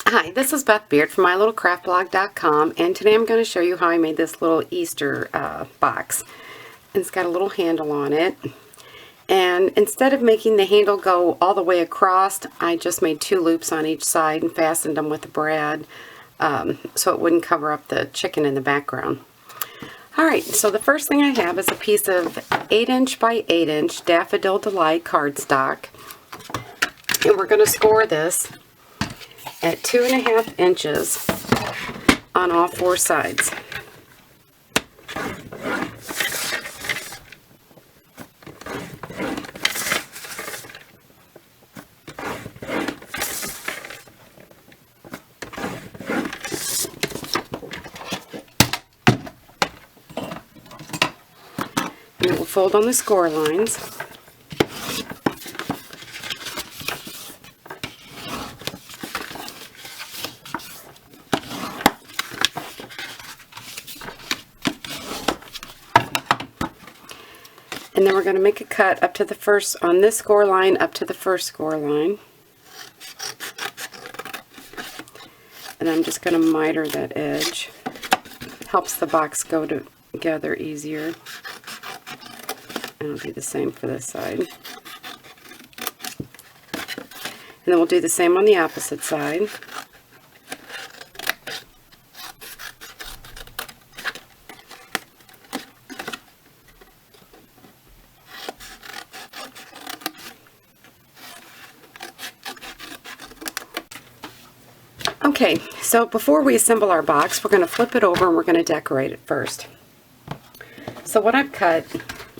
Hi, this is Beth Beard from mylittlecraftblog.com, and today I'm going to show you how I made this little Easter box. And it's got a little handle on it, and instead of making the handle go all the way across, I just made 2 loops on each side and fastened them with a brad so it wouldn't cover up the chicken in the background. Alright, so the first thing I have is a piece of 8" by 8" Daffodil Delight cardstock, and we're going to score this at 2.5 inches on all 4 sides. And it will fold on the score lines. And then we're going to make a cut up to the first, on this score line, up to the first score line. And I'm just going to miter that edge. Helps the box go together easier. And I'll do the same for this side. And then we'll do the same on the opposite side. Okay, so before we assemble our box, we're going to flip it over and we're going to decorate it first. So what I've cut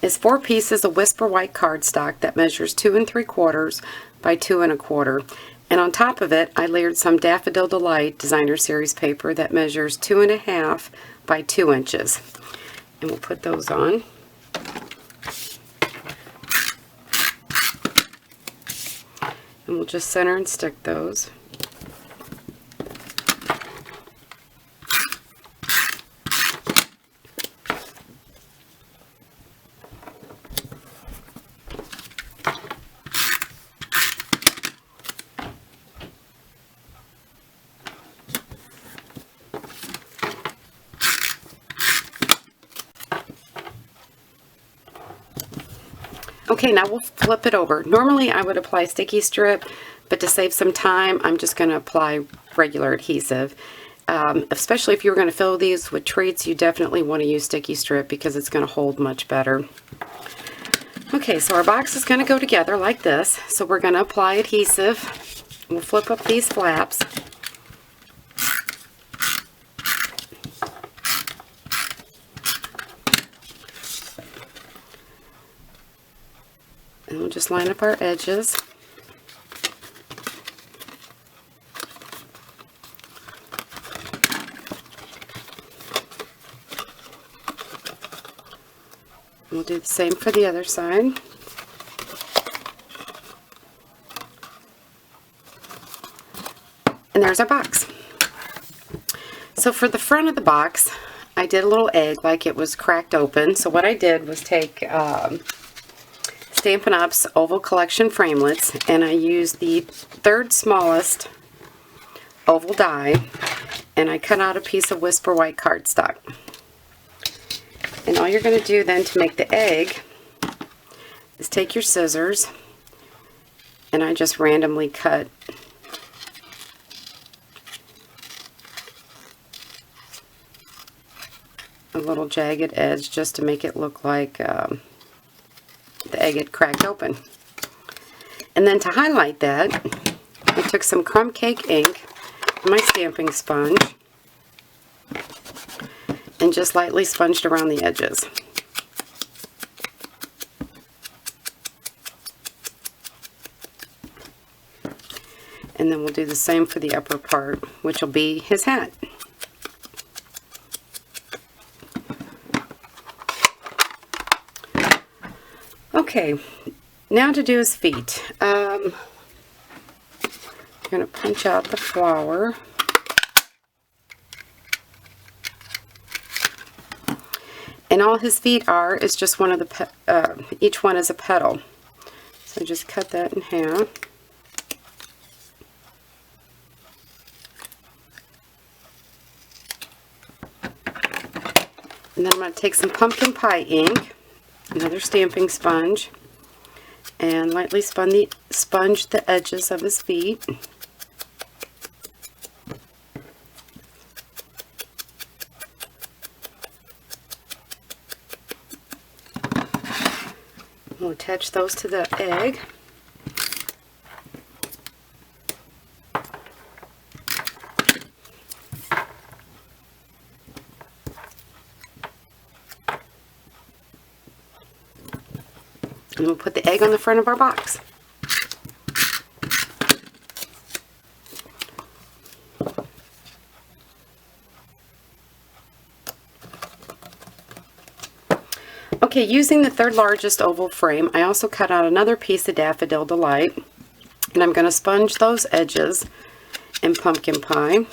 is 4 pieces of Whisper White cardstock that measures 2 3/4 by 2 1/4. And on top of it, I layered some Daffodil Delight Designer Series paper that measures 2 1/2 by 2 inches. And we'll put those on. And we'll just center and stick those. Okay, now we'll flip it over. Normally I would apply sticky strip, but to save some time, I'm just going to apply regular adhesive. Especially if you're going to fill these with treats, you definitely want to use sticky strip because it's going to hold much better. Okay, so our box is going to go together like this. So we're going to apply adhesive. We'll flip up these flaps. And we'll just line up our edges. We'll do the same for the other side. And there's our box. So for the front of the box, I did a little egg like it was cracked open. So what I did was take Stampin' Up's Oval Collection framelits, and I used the 3rd smallest oval die, and I cut out a piece of Whisper White cardstock. And all you're going to do then to make the egg is take your scissors, and I just randomly cut a little jagged edge just to make it look like the egg had cracked open. And then to highlight that, I took some crumb cake ink and my stamping sponge and just lightly sponged around the edges. And then we'll do the same for the upper part, which will be his hat. Okay, now to do his feet. I'm going to punch out the flower. And all his feet are is just one of the, each one is a petal. So just cut that in half. And then I'm going to take some pumpkin pie ink, another stamping sponge, and lightly sponge the edges of his feet. We'll attach those to the egg. And we'll put the egg on the front of our box. Okay, using the third largest oval frame, I also cut out another piece of Daffodil Delight, and I'm going to sponge those edges in pumpkin pie.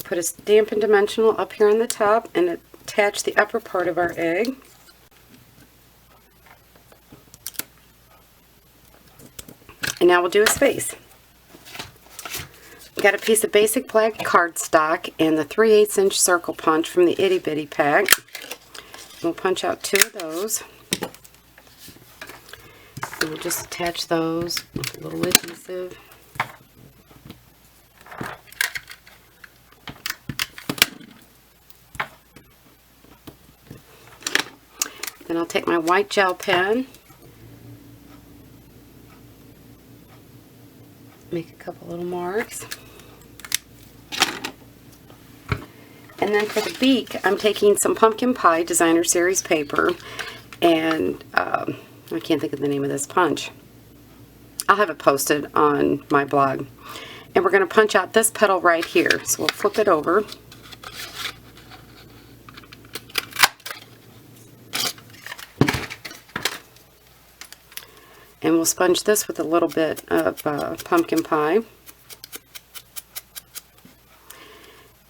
Put a Stampin' Dimensional up here on the top and attach the upper part of our egg. And now we'll do his face. Got a piece of basic black cardstock and the 3/8 inch circle punch from the Itty Bitty pack. We'll punch out 2 of those. And we'll just attach those with a little adhesive. Then I'll take my white gel pen, make a couple little marks. And then for the beak, I'm taking some Pumpkin Pie Designer Series paper, and I can't think of the name of this punch. I'll have it posted on my blog. And we're going to punch out this petal right here. So we'll flip it over. And we'll sponge this with a little bit of pumpkin pie.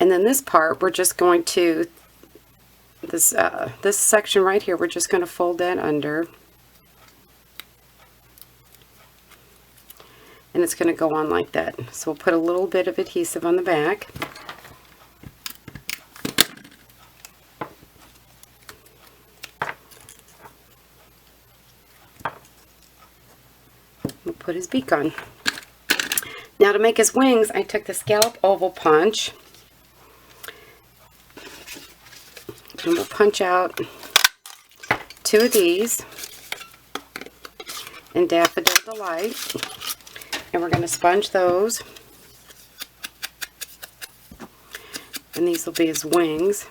And then this part, we're just going to, this section right here, we're just going to fold that under. And it's going to go on like that. So we'll put a little bit of adhesive on the back. We'll put his beak on. Now to make his wings, I took the scallop oval punch, and we'll punch out 2 of these in Daffodil Delight, and we're going to sponge those, and these will be his wings.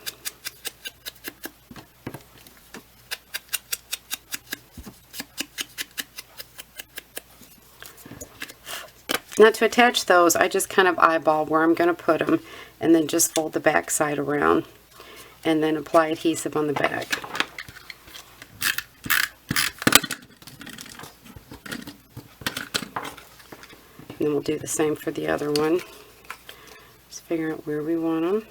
Now to attach those, I just kind of eyeball where I'm going to put them, and then just fold the back side around, and then apply adhesive on the back. And then we'll do the same for the other one. Just figure out where we want them.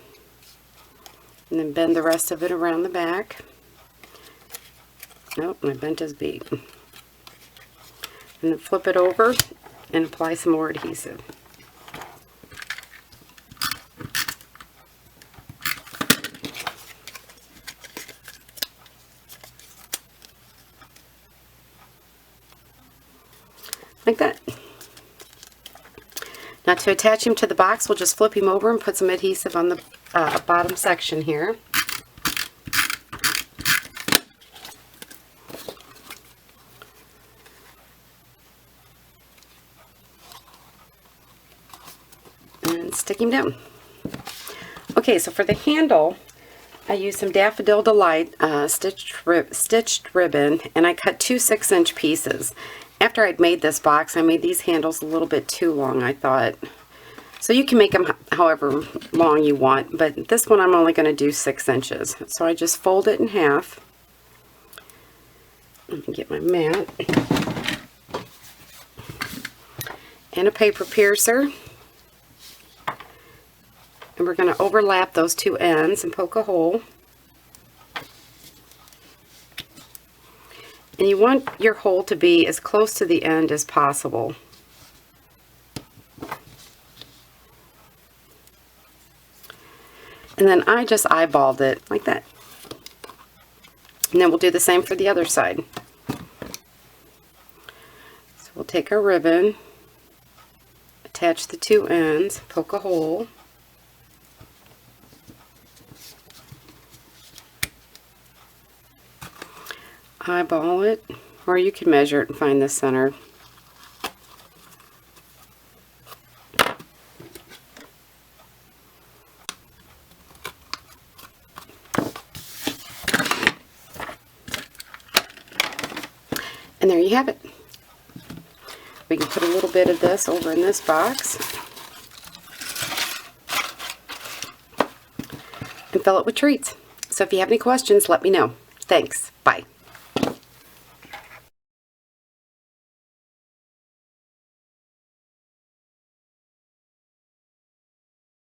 And then bend the rest of it around the back. Nope, I bent his beak. And then flip it over and apply some more adhesive. Like that. Now to attach him to the box, we'll just flip him over and put some adhesive on the bottom section here. And stick him down. Okay, so for the handle, I used some Daffodil Delight stitched ribbon, and I cut 2 6-inch pieces. After I'd made this box, I made these handles a little bit too long, I thought. So you can make them however long you want, but this one I'm only going to do 6 inches. So I just fold it in half. Let me get my mat. And a paper piercer. And we're going to overlap those 2 ends and poke a hole. And you want your hole to be as close to the end as possible. And then I just eyeballed it like that. And then we'll do the same for the other side. So we'll take our ribbon, attach the two ends, poke a hole. Eyeball it, or you can measure it and find the center. And there you have it. We can put a little bit of this over in this box and fill it with treats. So if you have any questions, let me know. Thanks. Bye.